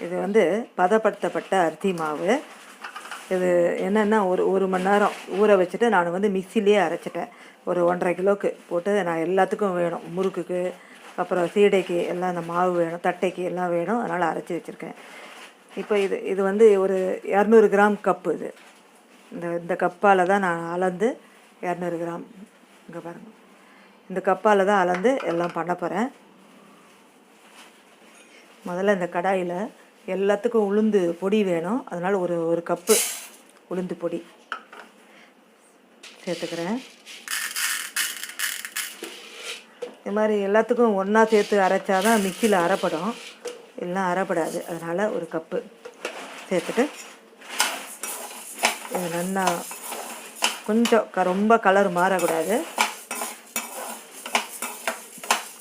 இது வந்து பதப்படுத்தப்பட்ட அரிசி மாவு. இது என்னென்னா ஒரு மணி நேரம் ஊற வச்சுட்டு நான் வந்து மிக்சிலேயே அரைச்சிட்டேன். ஒரு 1.5 கிலோவுக்கு போட்டு நான் எல்லாத்துக்கும் வேணும், முறுக்குக்கு அப்புறம் சீடைக்கு எல்லாம் அந்த மாவு வேணும், தட்டைக்கு எல்லாம் வேணும், அதனால் அரைச்சி வச்சுருக்கேன். இப்போ இது வந்து ஒரு 200 கிராம் கப்பு. இது இந்த கப்பால் தான் நான் அளந்து 200 கிராம், இங்கே பாருங்கள், இந்த கப்பால் தான் அளந்து எல்லாம் பண்ண போகிறேன். முதல்ல இந்த கடாயில் எல்லாத்துக்கும் உளுந்து பொடி வேணும், அதனால் ஒரு கப்பு உளுந்து பொடி சேர்த்துக்கிறேன். இது மாதிரி எல்லாத்துக்கும் ஒன்றா சேர்த்து அரைச்சா தான் மிக்சியில் அரைப்படும், இல்லைனா அரைப்படாது. அதனால் ஒரு கப்பு சேர்த்துட்டு இது நல்லா கொஞ்சம் ரொம்ப கலர் மாறக்கூடாது,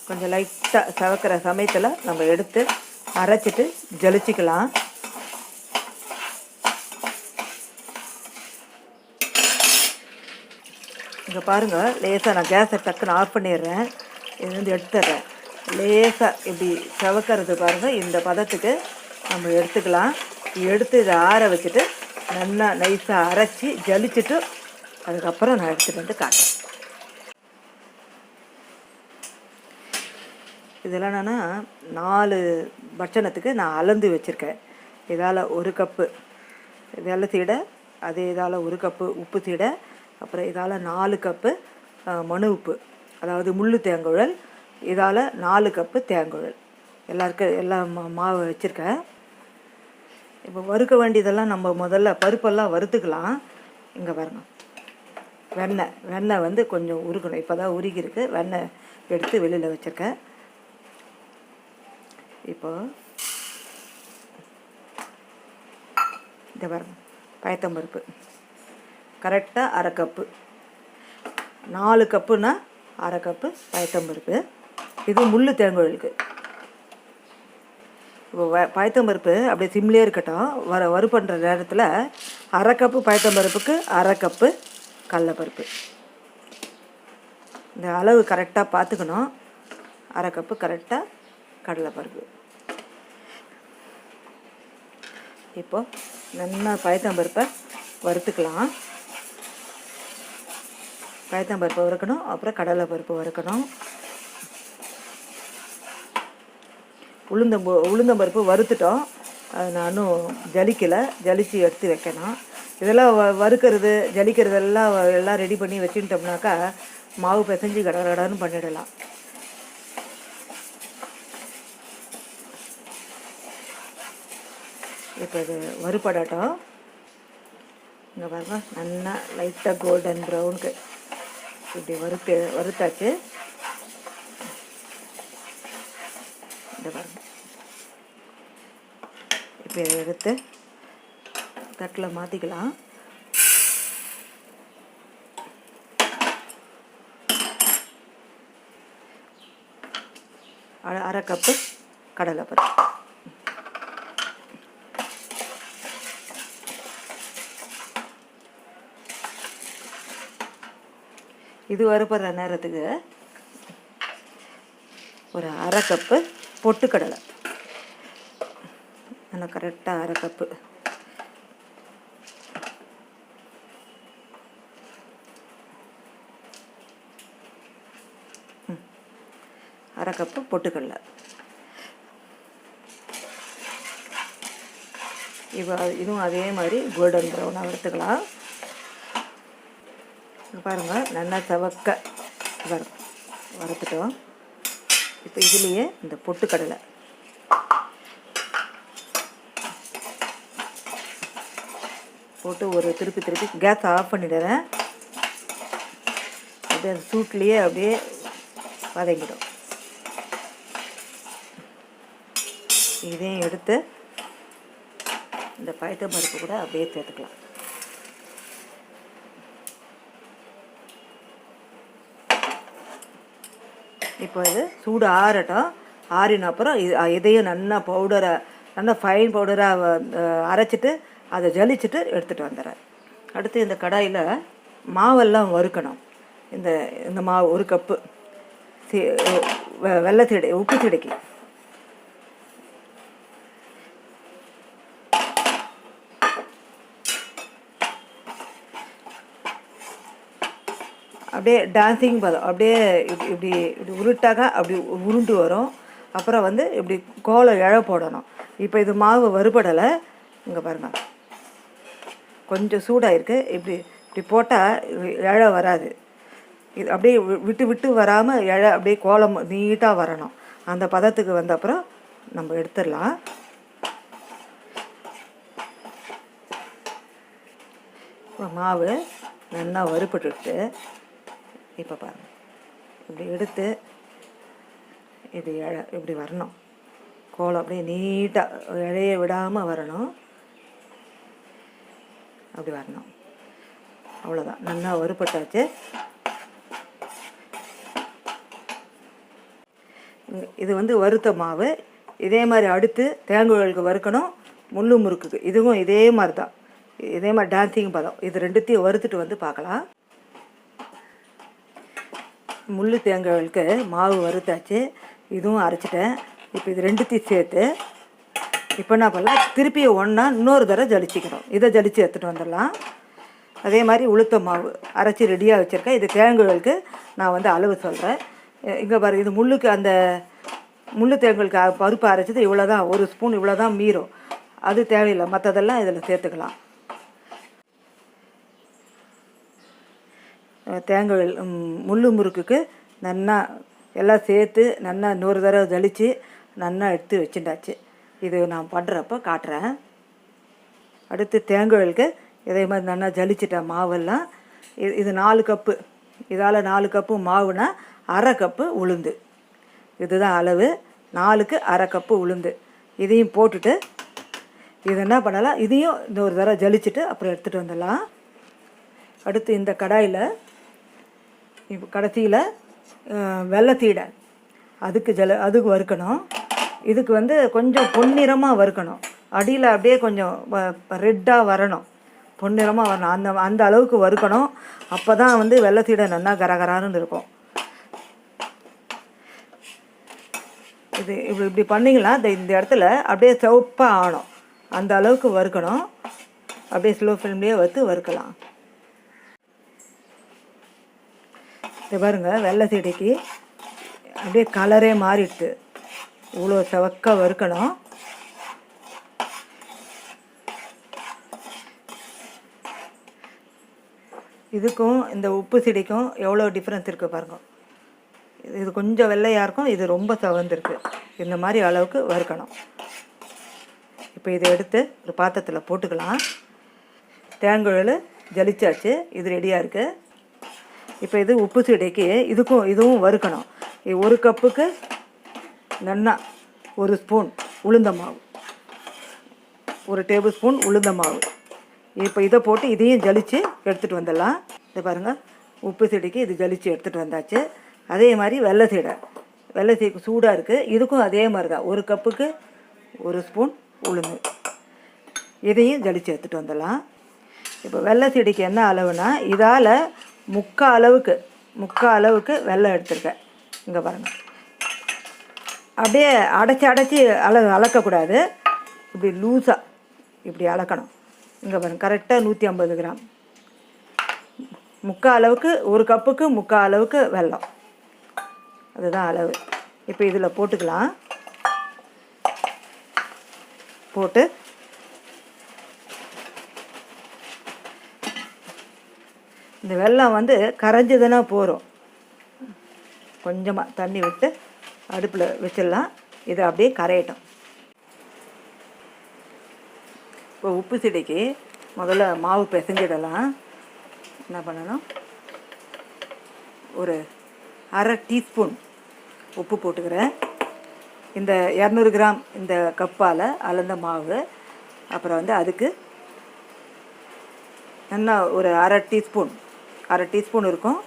கொஞ்சம் லைட்டாக சவக்கிற சமயத்தில் நம்ம எடுத்து அரைச்சிட்டு ஜலிச்சிக்கலாம். இங்கே பாருங்கள், லேசாக நான் கேஸை டக்குன்னு ஆஃப் பண்ணிடுறேன், இது வந்து எடுத்துடுறேன். லேசாக இப்படி சவக்கிறது பாருங்கள், இந்த பதத்துக்கு நம்ம எடுத்துக்கலாம். எடுத்து இதை ஆற வச்சுட்டு நல்லா நைஸாக அரைச்சி ஜலிச்சுட்டு அதுக்கப்புறம் நான் எடுத்துகிட்டு வந்து காட்டுறேன். இதெல்லாம் நான் 4 பட்சணத்துக்கு நான் அளந்து வச்சுருக்கேன். இதால் 1 கப்பு வெள்ளை சீடை, அதே இதால் 1 கப்பு உப்பு சீடை, அப்புறம் இதால் 4 கப்பு மணு உப்பு, அதாவது முள்ளு தேங்குழல், இதால் 4 கப்பு தேங்குழல், எல்லாம் மாவு வச்சுருக்கேன். இப்போ வறுக்க வேண்டியதெல்லாம் நம்ம முதல்ல பருப்பெல்லாம் வறுத்துக்கலாம். இங்கே பாருங்கள், வெண்ணெய் வந்து கொஞ்சம் உருக்கணும், இப்போ தான் உருகிருக்கு. வெண்ணெய் எடுத்து வெளியில் வச்சுருக்கேன். இப்போ இந்த பாருங்கள், பயத்தம்பருப்பு கரெக்டாக 1/2 கப்பு, 4 கப்புன்னா 1/2 கப்பு பயத்தம்பருப்பு. இது முள்ளு தேங்குழலுக்கு. இப்போ பயத்தம்பருப்பு அப்படியே சிம்லேயே இருக்கட்டும். வறுபண்ணுற நேரத்தில் 1/2 கப்பு பயத்தம்பருப்புக்கு 1/2 கப்பு கடலைப்பருப்பு. இந்த அளவு கரெக்டாக பார்த்துக்கணும். 1/2 கப்பு கரெக்டாக கடலைப்பருப்பு. இப்போது நல்லா பயத்தம்பருப்பை வறுத்துக்கலாம். பயத்தம்பருப்பை வறுக்கணும், அப்புறம் கடலைப்பருப்பு வறுக்கணும். உளுந்தம்பருப்பு வறுத்துட்டோம், அது நானும் ஜலிக்கலை, ஜலிச்சு எடுத்து வைக்கணும். இதெல்லாம் வறுக்கிறது ஜலிக்கிறதெல்லாம் ரெடி பண்ணி வச்சுட்டோம்னாக்கா மாவு பிசைஞ்சு கடன்னு பண்ணிடலாம். இப்போ இது வறுபடட்டும். இங்கே பாருங்க, நல்லா லைட்டாக கோல்டன் ப்ரௌனுக்கு இப்படி வறுத்தாச்சு. இந்த பாருங்க, இப்போ இதை எடுத்து தட்டில் மாற்றிக்கலாம். அரை கப்பு கடலைப்பருப்பு. இது வறுப்படுற நேரத்துக்கு ஒரு 1/2 கப்பு பொட்டுக்கடலை, நல்லா கரெக்டாக 1/2 கப்பு. அரை கப்பு பொட்டுக்கடலை. இதுவும் அதே மாதிரி கோல்டன் ப்ரௌனாக வறுத்துக்கலாம். பாருங்கள், நல்லா சவக்க வறுத்துட்டோம். இப்போ இதுலேயே இந்த பொட்டுக்கடலை போட்டு ஒரு திருப்பி கேஸ் ஆஃப் பண்ணிடுறேன். அப்படியே அந்த சூட்லேயே அப்படியே வதங்கிடும். இதையும் எடுத்து இந்த பயத்தம்பருப்பு கூட அப்படியே சேர்த்துக்கலாம். இப்போ இது சூடு ஆறட்டும். ஆறின அப்புறம் இதையும் நல்லா ஃபைன் பவுடராக அரைச்சிட்டு அதை ஜலிச்சுட்டு எடுத்துகிட்டு வந்துடுறேன். அடுத்து இந்த கடாயில் மாவெல்லாம் வறுக்கணும். இந்த மாவு 1 கப்பு வெள்ளை சீடை, உப்பு சீடைக்கு அப்படியே டான்ஸிங் பதம், அப்படியே இப்படி இப்படி இப்படி உருட்டாக அப்படி உருண்டு வரும். அப்புறம் வந்து இப்படி கோலம் இழ போடணும். இப்போ இது மாவு வறுபடலை, இங்கே பாருங்கள் கொஞ்சம் சூடாகிருக்கு. இப்படி இப்படி போட்டால் இழ வராது. இது அப்படியே விட்டு விட்டு வராமல் இழ அப்படியே கோலம் நீட்டாக வரணும். அந்த பதத்துக்கு வந்த அப்புறம் நம்ம எடுத்துடலாம். மாவு நல்லா வறுபட்டுட்டு இப்போ பாருங்கள் இப்படி எடுத்து இது இப்படி வரணும். கோலம் அப்படியே நீட்டாக இழைய விடாமல் வரணும். அப்படி வரணும். அவ்வளோதான், நல்லா வறுபட்டாச்சு. இது வந்து வறுத்த மாவு. இதே மாதிரி அடுத்து தேங்குழலுக்கு வறுக்கணும், முள்ளு முறுக்குக்கு இதுவும் இதே மாதிரி தான், இதே மாதிரி டான்ஸிங் பதம். இது ரெண்டுத்தையும் வறுத்துட்டு வந்து பார்க்கலாம். முள்ளு தேங்குழலுக்கு மாவு வறுத்தாச்சு, இதுவும் அரைச்சிட்டேன். இப்போ இது ரெண்டுத்தையும் சேர்த்து இப்போ என்ன பண்ணலாம், திருப்பி ஒன்றா இன்னொரு தடவை ஜலிச்சிக்கிறோம். இதை ஜலிச்சு எடுத்துகிட்டு வந்துடலாம். அதே மாதிரி உளுத்த மாவு அரைச்சி ரெடியாக வச்சுருக்கேன். இது தேங்குழலுக்கு நான் வந்து அளவு சொல்கிறேன். இங்கே பாரு, இது முள்ளுக்கு அந்த முள்ளு தேங்குழலுக்கு பருப்பு அரைச்சது இவ்வளோ தான், 1 ஸ்பூன் இவ்வளோ தான் மீறும். அது தேவையில்லை, மற்றதெல்லாம் இதில் சேர்த்துக்கலாம். தேங்குழல் முள்ளு முறுக்குக்கு நல்லா எல்லாம் சேர்த்து நல்லா இன்னொரு தடவை ஜலிச்சு நல்லா எடுத்து வச்சுட்டாச்சு. இது நான் பண்ணுறப்ப காட்டுறேன். அடுத்து தேங்குழலுக்கு இதே மாதிரி நல்லா ஜலிச்சிட்டேன் மாவெல்லாம். இது 4 கப்பு, இதால் 4 கப்பு மாவுனா அரை கப்பு உளுந்து. இதுதான் அளவு, 4க்கு அரை கப்பு உளுந்து. இதையும் போட்டுட்டு இது என்ன பண்ணலாம், இதையும் இந்த ஒரு தடவை ஜலிச்சுட்டு அப்புறம் எடுத்துகிட்டு வந்துடலாம். அடுத்து இந்த கடாயில் இப்போ கடைசியில் வெள்ளத்தீடை அதுக்கு வறுக்கணும். இதுக்கு வந்து கொஞ்சம் பொன்னிறமாக வறுக்கணும். அடியில் அப்படியே கொஞ்சம் ரெட்டாக வரணும், பொன்னிறமாக வரணும். அந்த அளவுக்கு வறுக்கணும். அப்போ தான் வந்து வெள்ளத்தீடை நல்லா கரகரான்னு இருக்கும். இது இப்படி பண்ணிங்கன்னா இந்த இடத்துல அப்படியே சிவப்பாக ஆகணும். அந்த அளவுக்கு வறுக்கணும். அப்படியே ஸ்லோ ஃப்ளேம்லேயே வறுக்கலாம். இது பாருங்கள், வெள்ளை சீடைக்கு அப்படியே கலரே மாறிடுது. இவ்வளோ செவக்க வறுக்கணும். இதுக்கும் இந்த உப்பு சீடைக்கும் எவ்வளோ டிஃப்ரென்ஸ் இருக்குது பாருங்கள். இது கொஞ்சம் வெள்ளையாக இருக்கும், இது ரொம்ப செவந்திருக்கு. இந்த மாதிரி அளவுக்கு வறுக்கணும். இப்போ இதை எடுத்து ஒரு பாத்திரத்தில் போட்டுக்கலாம். தேங்குழல் ஜலிச்சாச்சு, இது ரெடியாக இருக்குது. இப்போ இது உப்பு சீடைக்கு இதுவும் வறுக்கணும். 1 கப்புக்கு நல்லா 1 ஸ்பூன் உளுந்த மாவு, 1 டேபிள் ஸ்பூன் உளுந்த மாவு. இப்போ இதை போட்டு இதையும் ஜலிச்சு எடுத்துகிட்டு வந்துடலாம். இது பாருங்கள், உப்பு சீடைக்கு இது ஜலிச்சு எடுத்துகிட்டு வந்தாச்சு. அதே மாதிரி வெள்ளை சீடை சூடாக இருக்குது. இதுக்கும் அதே மாதிரி தான், 1 கப்புக்கு 1 ஸ்பூன் உளுந்து. இதையும் ஜலிச்சு எடுத்துகிட்டு வந்துடலாம். இப்போ வெள்ளை சீடைக்கு என்ன அளவுனா, இதால் முக்கால் அளவுக்கு வெல்லம் எடுத்துருக்கேன். இங்கே பாருங்கள், அப்படியே அடைச்சி அளக்கக்கூடாது. இப்படி லூஸாக இப்படி அளக்கணும். இங்கே பாருங்கள், கரெக்டாக 150 கிராம். முக்கால் அளவுக்கு, 1 கப்புக்கு முக்கால் அளவுக்கு வெல்லம், அதுதான் அளவு. இப்போ இதில் போட்டுக்கலாம். போட்டு இந்த வெல்லம் வந்து கரைஞ்சதுன்னா போகிறோம். கொஞ்சமாக தண்ணி விட்டு அடுப்பில் வச்சிடலாம். இது அப்படியே கரையட்டும். இப்போ உப்பு சீடைக்கு முதல்ல மாவு பிசைஞ்சிடலாம். என்ன பண்ணணும், ஒரு அரை டீஸ்பூன் உப்பு போட்டுக்கிறேன். இந்த 200 கிராம் இந்த கப்பால் அளந்த மாவு. அப்புறம் வந்து அதுக்கு நல்லா ஒரு அரை டீஸ்பூன் இருக்கும்.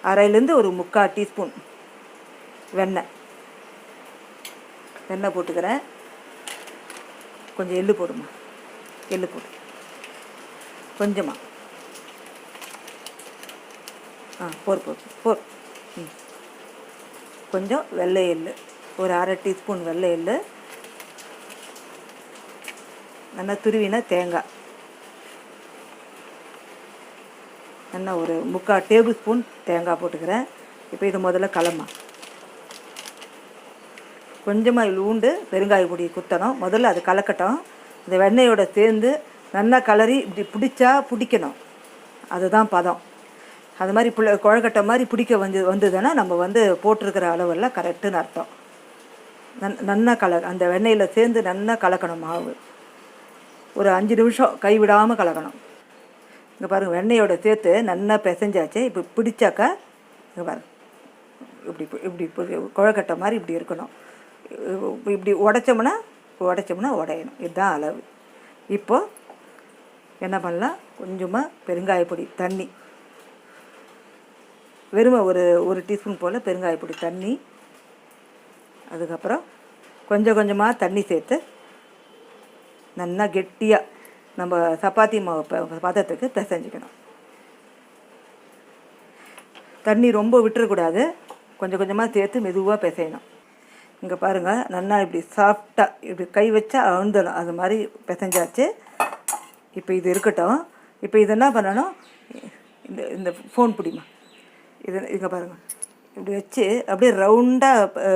அரையிலேருந்து ஒரு 3/4 டீஸ்பூன் வெண்ணெய் போட்டுக்கிறேன். கொஞ்சம் எள்ளு போடுமா, எள்ளு போடு கொஞ்சமாக. போர் கொஞ்சம் வெள்ளை எள்ளு, ஒரு அரை டீஸ்பூன் வெள்ளை எள்ளு, நல்லா துருவின தேங்காய், நல்லா ஒரு 3/4 டேபிள் ஸ்பூன் தேங்காய் போட்டுக்கிறேன். இப்போ இது முதல்ல கலமா கொஞ்சமாக இழுண்டு பெருங்காய பொடி குத்தணும். முதல்ல அது கலக்கட்டும். இந்த வெண்ணெயோட சேர்ந்து நல்லா கலரி இப்படி பிடிக்கணும். அதுதான் பதம். அது மாதிரி குழக்கட்டை மாதிரி பிடிக்க வந்ததுன்னா நம்ம போட்டிருக்கிற அளவெல்லாம் கரெக்டுன்னு அர்த்தம். நல்லா அந்த வெண்ணெயில் சேர்ந்து நல்லா கலக்கணும். மாவு ஒரு 5 நிமிஷம் கைவிடாமல் கலக்கணும். இங்கே பாருங்கள், வெண்ணெயோட சேர்த்து நல்லா பிசைஞ்சாச்சு. இப்போ பிடிச்சாக்கா இங்கே பாருங்கள், இப்படி இப்படி குழக்கட்டை மாதிரி இப்படி இருக்கணும். இப்படி உடைச்சோம்னா உடையணும். இதுதான் அளவு. இப்போது என்ன பண்ணலாம், கொஞ்சமாக பெருங்காயப்பொடி தண்ணி, வெறுமை ஒரு டீஸ்பூன் போல் பெருங்காயப்பொடி தண்ணி, அதுக்கப்புறம் கொஞ்சமாக தண்ணி சேர்த்து நல்லா கெட்டியாக நம்ம சப்பாத்தி மாவு பதத்துக்கு பிசைஞ்சிக்கணும். தண்ணி ரொம்ப விட்டுறக்கூடாது, கொஞ்சமாக சேர்த்து மெதுவாக பிசையணும். இங்கே பாருங்கள், நல்லா இப்படி சாஃப்டாக இப்படி கை வச்சா அழுந்தணும். அது மாதிரி பிசைஞ்சாச்சு. இப்போ இது இருக்கட்டும். இப்போ இது என்ன பண்ணணும், இந்த ஃபோன் பிடிமா, இங்கே பாருங்கள், இப்படி வச்சு அப்படியே ரவுண்டாக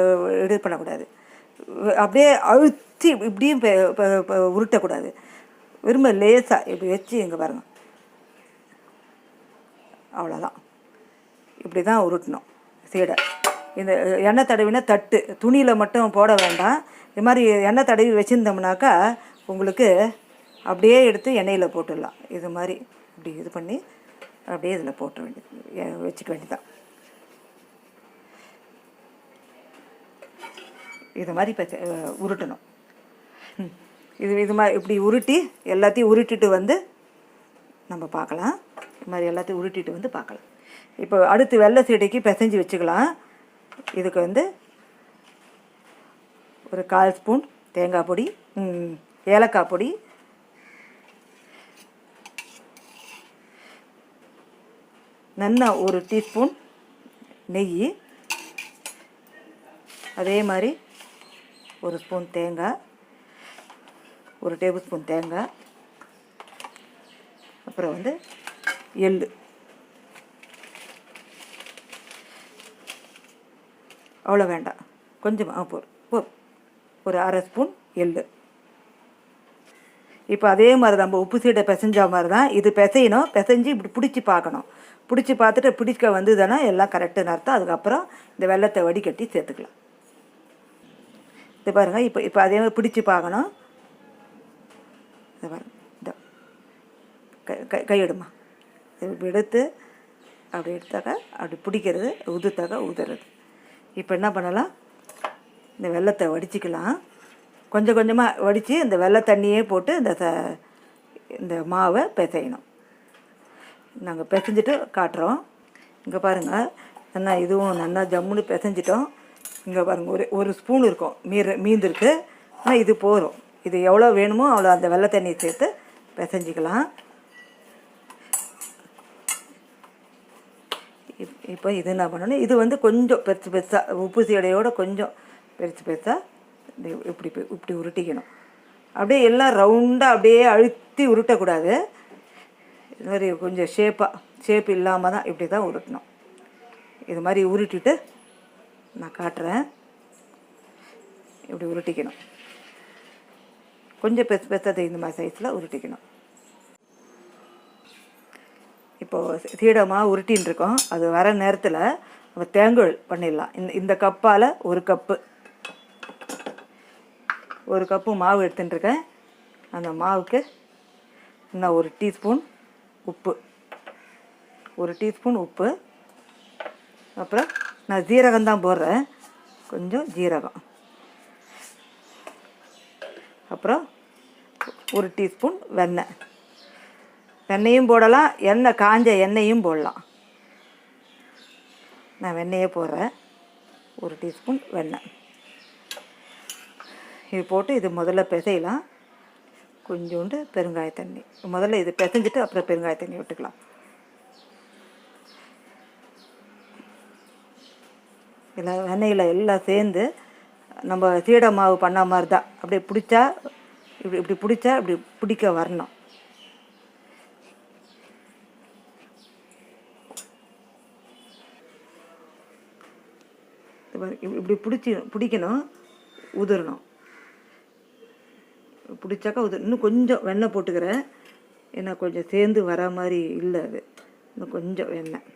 இது பண்ணக்கூடாது. அப்படியே அழுத்தி இப்படியும் உருட்டக்கூடாது. வெறுமை லேசாக இப்படி வச்சு இங்கே பாருங்கள், அவ்வளோதான். இப்படி தான் உருட்டணும் சீடை. இந்த எண்ணெய் தடவினா தட்டு துணியில் மட்டும் போட வேண்டாம். இது மாதிரி எண்ணெய் தடவி வச்சுருந்தோம்னாக்கா உங்களுக்கு அப்படியே எடுத்து எண்ணெயில் போட்டுடலாம். இது மாதிரி இப்படி இது பண்ணி அப்படியே இதில் போட்ட வேண்டியது, வச்சுக்க வேண்டியதான். இது மாதிரி உருட்டணும். இது மாதிரி இப்படி உருட்டி எல்லாத்தையும் உருட்டிட்டு நம்ம பார்க்கலாம். இது மாதிரி எல்லாத்தையும் உருட்டிட்டு பார்க்கலாம். இப்போ அடுத்து வெள்ளை சீடைக்கு பிசைஞ்சு வச்சுக்கலாம். இதுக்கு ஒரு 1/4 ஸ்பூன் தேங்காய் பொடி, ஏலக்காய் பொடி, நல்லா ஒரு டீஸ்பூன் நெய், அதே மாதிரி ஒரு ஸ்பூன் தேங்காய், ஒரு டேபிள் ஸ்பூன் தேங்காய், அப்புறம் எள்ளு, அவ்வளோ வேண்டாம், கொஞ்சமாக போதும், ஒரு 1/2 ஸ்பூன் எள்ளு. இப்போ அதே மாதிரி நம்ம உப்பு சீடை பிசைஞ்ச மாதிரி தான் இது பிசையணும். பிசைஞ்சு இப்படி பிடிச்சி பார்க்கணும். பிடிச்சி பார்த்துட்டு பிடிக்க வந்ததுன்னா எல்லாம் கரெக்டுன்னு அர்த்தம். அதுக்கப்புறம் இந்த வெள்ளத்தை வடிகட்டி சேர்த்துக்கலாம். இது பாருங்கள், இப்போ அதே மாதிரி பிடிச்சி பார்க்கணும். இது பாருங்கள், இந்த கையெடுமா, இப்படி எடுத்து அப்படி எடுத்தாக்கா அப்படி பிடிக்கிறது, உதுத்தாக்கா உதுறது. இப்போ என்ன பண்ணலாம், இந்த வெள்ளத்தை வடிச்சிக்கலாம். கொஞ்சமாக வடித்து இந்த வெள்ளை தண்ணியே போட்டு இந்த மாவை பிசையணும். நாங்கள் பிசைஞ்சிட்டு காட்டுறோம். இங்கே பாருங்கள், நல்லா இதுவும் நல்லா ஜம்முன்னு பிசைஞ்சிட்டோம். இங்கே பாருங்கள், ஒரு ஸ்பூன் இருக்கும் மீந்திருக்கு. ஆனால் இது போதும். இது எவ்வளோ வேணுமோ அவ்வளோ அந்த வெள்ளை தண்ணியை சேர்த்து பிசைஞ்சிக்கலாம். இப்போ இது என்ன பண்ணணும், இது கொஞ்சம் பெருசாக உப்பு சீடையோடு கொஞ்சம் பெருசாக இப்படி உருட்டிக்கணும். அப்படியே எல்லாம் ரவுண்டாக அப்படியே அழுத்தி உருட்டக்கூடாது. இது மாதிரி கொஞ்சம் ஷேப் இல்லாமல் தான் இப்படி தான் உருட்டணும். இது மாதிரி உருட்டிட்டு நான் காட்டுறேன். இப்படி உருட்டிக்கணும். கொஞ்சம் பெருசாக இந்த மாதிரி சைஸில் உருட்டிக்கணும். இப்போது சீடமாக உருட்டின்னு இருக்கோம். அது வர நேரத்தில் நம்ம தேங்காய் பண்ணிடலாம். இந்த கப்பால் ஒரு கப்பு மாவு எடுத்துட்டுருக்கேன். அந்த மாவுக்கு இன்னும் ஒரு டீஸ்பூன் உப்பு, அப்புறம் நான் ஜீரகம்தான் போடுறேன், கொஞ்சம் ஜீரகம், அப்புறம் ஒரு டீஸ்பூன் வெண்ணெயும் போடலாம், காஞ்ச எண்ணெயும் போடலாம். நான் வெண்ணெயே போடுறேன், ஒரு டீஸ்பூன் வெண்ணெய். இது போட்டு இது முதல்ல பிசையலாம். கொஞ்சோண்டு பெருங்காய தண்ணி, முதல்ல இது பிசைஞ்சிட்டு அப்புறம் பெருங்காய தண்ணி விட்டுக்கலாம். எல்லாம் வெண்ணெயில் எல்லாம் சேர்ந்து நம்ம சீடை மாவு பண்ண மாதிரி தான். அப்படியே பிடிச்சா இப்படி பிடிச்சா இப்படி பிடிக்க வரணும். இப்படி பிடிக்கணும், உதிரணும். பிடிச்சாக்கா இன்னும் கொஞ்சம் வெண்ணெய் போட்டுக்கிறேன், ஏன்னா கொஞ்சம் சேர்ந்து வர மாதிரி இல்லை, அது இன்னும் கொஞ்சம் வெண்ணெய்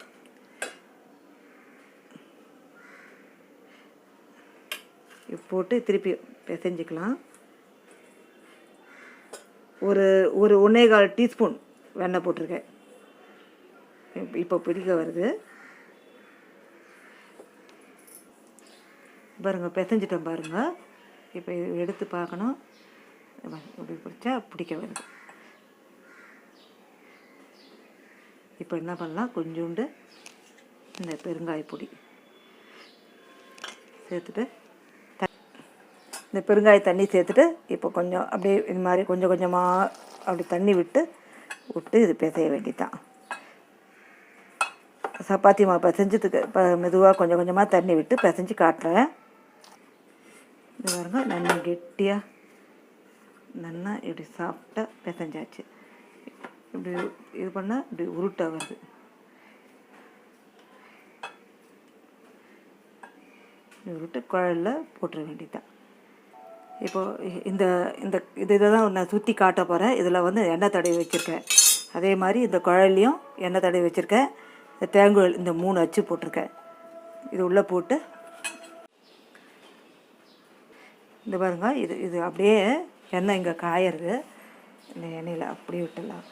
போட்டு திருப்பி பிசைஞ்சிக்கலாம். ஒரு 1.25 டீஸ்பூன் வெண்ணெய் போட்டிருக்கேன். இப்போ பிடிக்க வருது பாருங்கள், பிசைஞ்சிட்டேன் பாருங்கள். இப்போ எடுத்து பார்க்கணும், இப்படி பிடிச்சா பிடிக்க வருது. இப்போ என்ன பண்ணலாம், கொஞ்சோண்டு இந்த பெருங்காய பொடி சேர்த்துட்டு, இந்த பெருங்காய தண்ணி சேர்த்துட்டு, இப்போ கொஞ்சம் அப்படியே இது மாதிரி கொஞ்சம் கொஞ்சமாக அப்படி தண்ணி விட்டு இது பிசைய வேண்டியதான். சப்பாத்தி மாவு பிசைஞ்சதுக்கு மெதுவாக கொஞ்சம் கொஞ்சமாக தண்ணி விட்டு பிசைஞ்சு காட்டுறேன். இது பாருங்க, நல்லா கெட்டியாக நல்லா இப்படி சாஃப்டாக பிசைஞ்சாச்சு. இப்படி இது பண்ணால் இப்படி உருட்டாக வருது. உருட்டு குழலில் போட்டுற வேண்டியதான். இப்போது இதை தான் நான் சுற்றி காட்ட போகிறேன். இதில் வந்து எண்ணெய் தடவி வச்சுருக்கேன். அதே மாதிரி இந்த குழல்லையும் எண்ணெய் தடவி வச்சுருக்கேன். இந்த தேங்காய் இந்த 3 அச்சு போட்டிருக்கேன். இது உள்ளே போட்டு இந்த பாருங்க, இது அப்படியே எண்ணெய் இங்கே காயறது. இந்த எண்ணெயில் அப்படியே விட்டுடலாம்.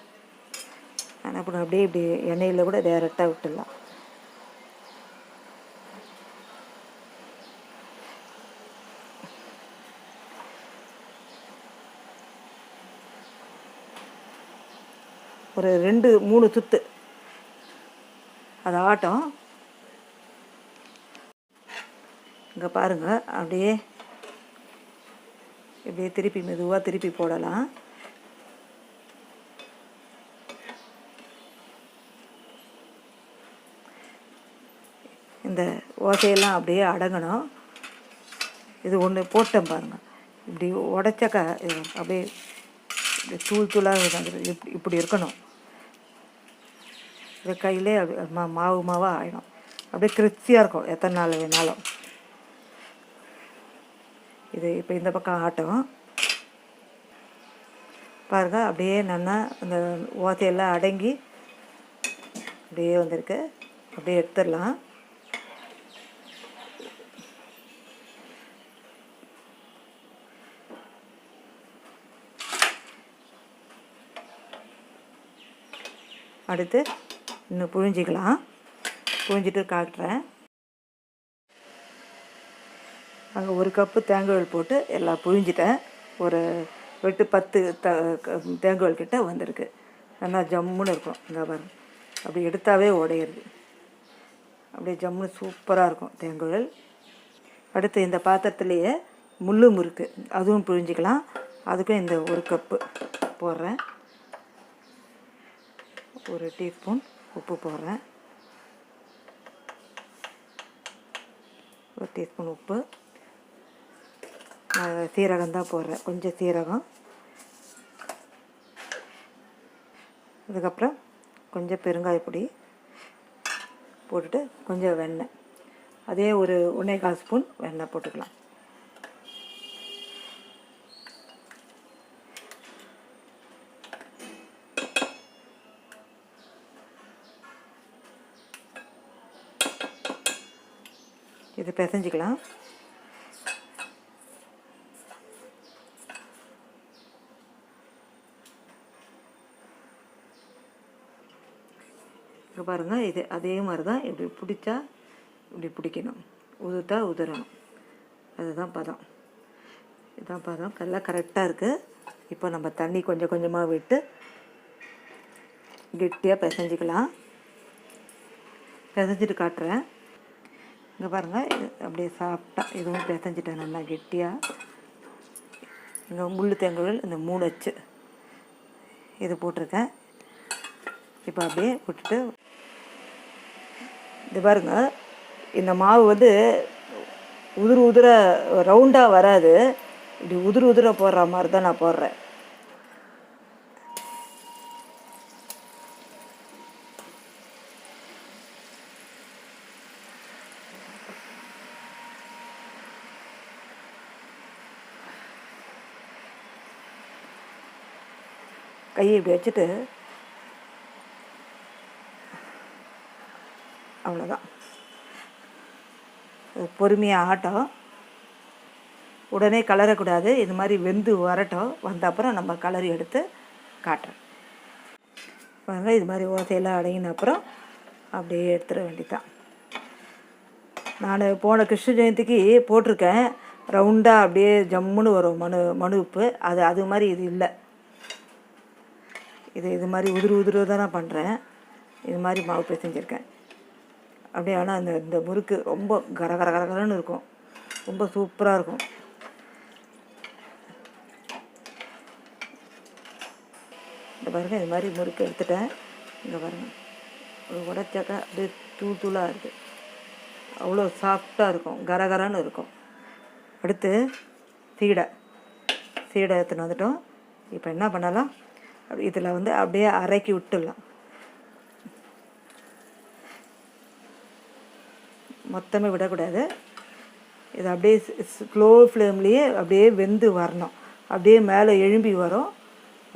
ஆனால் அப்புறம் அப்படியே இப்படி எண்ணெயில் கூட டேரெக்டாக விட்டுடலாம். ஒரு 2-3 சுத்து அது ஆட்டம். இங்கே பாருங்கள், அப்படியே இப்படியே திருப்பி மெதுவாக திருப்பி போடலாம். இந்த ஓசையெல்லாம் அப்படியே அடங்கணும். இது ஒன்று போட்டேன் பாருங்கள், இப்படி உடச்சாக்கா அப்படியே தூள் தூளாக இப்படி இருக்கணும். இது கையிலே மாவாக ஆகிடும். அப்படியே கிறிஸ்பியாக இருக்கும் எத்தனை நாள் வேணாலும். இது இப்போ இந்த பக்கம் ஆட்டம் பாருங்கள், அப்படியே நல்லா அந்த ஓசையெல்லாம் அடங்கி அப்படியே வந்திருக்கு. அப்படியே எடுத்துடலாம். அடுத்து இன்னும் புழிஞ்சிக்கலாம். புழிஞ்சிட்டு காட்டுறேன். அங்கே 1 கப்பு தேங்காய் போட்டு எல்லாம் புழிஞ்சிட்டேன். ஒரு 8-10 தேங்காய் கிட்ட வந்திருக்கு. நல்லா ஜம்முன்னு இருக்கும். இங்கே பாருங்க, அப்படி எடுத்தாவே உடையிறது. அப்படியே ஜம்முன்னு சூப்பராக இருக்கும் தேங்காய். அடுத்து இந்த பாத்திரத்துலேயே முள்ளு முறுக்கு அதுவும் புழிஞ்சிக்கலாம். அதுக்கும் இந்த 1 கப்பு போடுறேன். 1 டீஸ்பூன் உப்பு போடுறேன். 1 டீஸ்பூன் உப்பு. சீரகம் தான் போடுறேன், கொஞ்சம் சீரகம். அதுக்கப்புறம் கொஞ்சம் பெருங்காய பொடி போட்டுட்டு கொஞ்சம் வெண்ணெய், அதே ஒரு 1.25 ஸ்பூன் வெண்ணெய் போட்டுக்கலாம். இது பிசைஞ்சிக்கலாம். இப்போ பாருங்கள், இது அதே மாதிரி தான். இப்படி பிடிச்சா இப்படி பிடிக்கணும், உதுத்தா உதறணும். அதுதான் பதம். இதுதான் பதம். எல்லாம் கரெக்டாக இருக்குது. இப்போ நம்ம தண்ணி கொஞ்சம் கொஞ்சமாக விட்டு கெட்டியாக பிசைஞ்சிக்கலாம். பிசைஞ்சிட்டு காட்டுறேன். இங்கே பாருங்கள், அப்படியே சாப்பிட்டா இதுவும் பிசைஞ்சிட்டேன் நல்லா கெட்டியாக. இங்கே முள் தேங்காய் இந்த 3 அச்சு இது போட்டிருக்கேன். இப்போ அப்படியே விட்டுட்டு இது பாருங்கள், இந்த மாவு வந்து உதிர ரவுண்டாக வராது. இப்படி உதிர போடுற மாதிரி தான் நான் போடுறேன். கையை இப்படி வச்சுட்டு அவ்வளோதான். பொறுமையாக ஆட்டம், உடனே கலரக்கூடாது. இது மாதிரி வெந்து வரட்டும். வந்த அப்புறம் நம்ம கலரி எடுத்து காட்டுறேன் பாருங்க. இது மாதிரி ஓசையெல்லாம் அடங்கின அப்புறம் அப்படியே எடுத்துட வேண்டியதான். நான் போன கிருஷ்ண ஜெயந்திக்கு போட்டிருக்கேன், ரவுண்டாக அப்படியே ஜம்முன்னு வரும் மணு உப்பு. அது மாதிரி இது இல்லை. இது மாதிரி உதிரு தான் நான் பண்ணுறேன். இது மாதிரி மாவு செஞ்சுருக்கேன் அப்படியே. ஆனால் இந்த முறுக்கு ரொம்ப கரகரன்னு இருக்கும், ரொம்ப சூப்பராக இருக்கும். இந்த பாருங்கள், இது மாதிரி முறுக்கு எடுத்துட்டேன். இங்கே பாருங்கள், ஒரு உடச்சாக்கா அப்படியே தூளாக இருக்குது. அவ்வளோ சாஃப்டாக இருக்கும், கரகரன்னு இருக்கும். அடுத்து சீடை எடுத்துன்னு வந்துட்டோம். இப்போ என்ன பண்ணலாம், இதில் வந்து அப்படியே அரைக்கி விட்டுடலாம். மொத்தமே விடக்கூடாது. இது அப்படியே ஸ்லோ ஃப்ளேம்லேயே அப்படியே வெந்து வரணும். அப்படியே மேலே எழும்பி வரும்.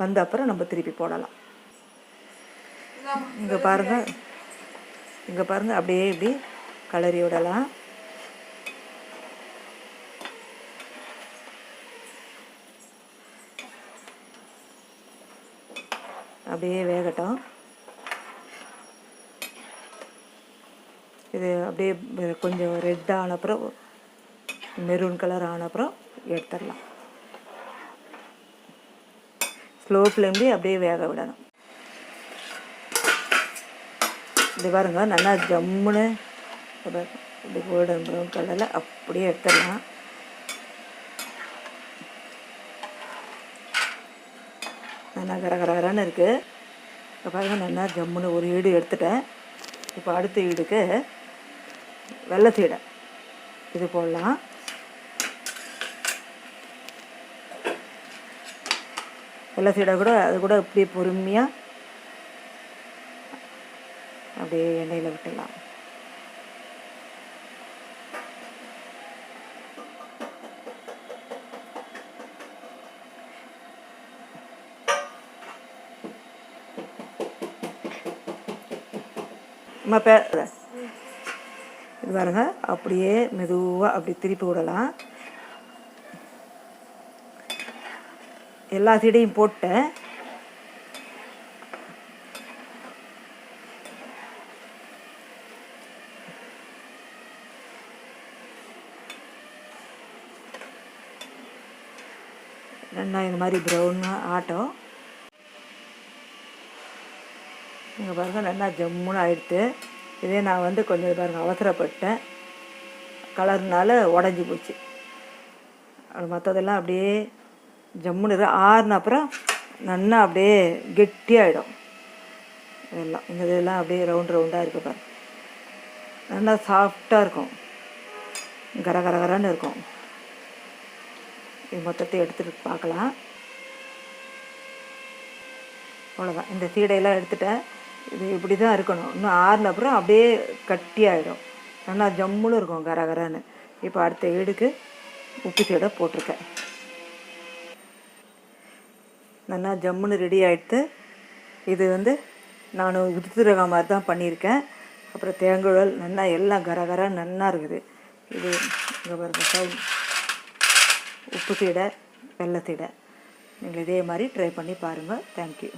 வந்த அப்புறம் நம்ம திருப்பி போடலாம். இங்கே பாருங்கள், அப்படியே இப்படி கலரி விடலாம். அப்படியே வேகட்டும். இது அப்படியே கொஞ்சம் ரெட் ஆன அப்புறம், மெரூன் கலர் ஆன அப்புறம் எடுத்துடலாம். ஸ்லோ ஃப்ளேம்லேயே அப்படியே வேக விடணும். இது பாருங்க, நல்லா ஜம்முன்னு இப்படி கோல்டன் ப்ரௌன் கலரில் அப்படியே எடுத்துடலாம். நல்லா கரகரன்னு இருக்குது. இப்போ பாருங்கள், நல்லா ஜம்முன்னு ஒரு ஈடு எடுத்துட்டேன். இப்போ அடுத்த ஈடுக்கு வெள்ளை சீடை இது போடலாம். வெள்ளை சீடை கூட அது கூட இப்படியே பொறுமையாக அப்படியே எண்ணெயில் விட்டுடலாம். இது பாருங்க, அப்படியே மெதுவாக அப்படி திருப்பி விடலாம். எல்லா சீடையும் போட்டேன். நல்லா இந்த மாதிரி ப்ரௌனாக ஆட்டம். இங்கே பாருங்கள், நல்லா ஜம்முன்னு ஆகிடுது. இதே நான் வந்து கொஞ்சம் பாருங்கள் அவசரப்பட்டேன், கலர்னால உடஞ்சி போச்சு. அது மற்றதெல்லாம் அப்படியே ஜம்முன்னு ஆறுன அப்புறம் நல்லா அப்படியே கெட்டியாகிடும். இதெல்லாம் இதெல்லாம் அப்படியே ரவுண்டாக இருக்குது பாருங்கள். நல்லா சாஃப்டாக இருக்கும், கரகரகரன்னு இருக்கும். இது மொத்தத்தை எடுத்துகிட்டு பார்க்கலாம். அவ்வளோதான். இந்த சீடையெல்லாம் எடுத்துட்டேன். இது இப்படி தான் இருக்கணும். இன்னும் ஆறுன அப்புறம் அப்படியே கட்டியாகிடும், நல்லா ஜம்முன்னு இருக்கும், கரகரன்னு. இப்போ அடுத்த ஈடுக்கு உப்பு சீடை போட்டிருக்கேன். நல்லா ஜம்முன்னு ரெடி ஆகிடுத்து. இது வந்து நான் உதிரகா மாதிரி தான் பண்ணியிருக்கேன். அப்புறம் தேங்குழல் நல்லா எல்லாம் கரகரன்னு நல்லா இருக்குது. இது இங்கே பாருங்கள், உப்பு சீடை, வெள்ளை சீடை. நீங்கள் இதே மாதிரி ட்ரை பண்ணி பாருங்கள். தேங்க்யூ.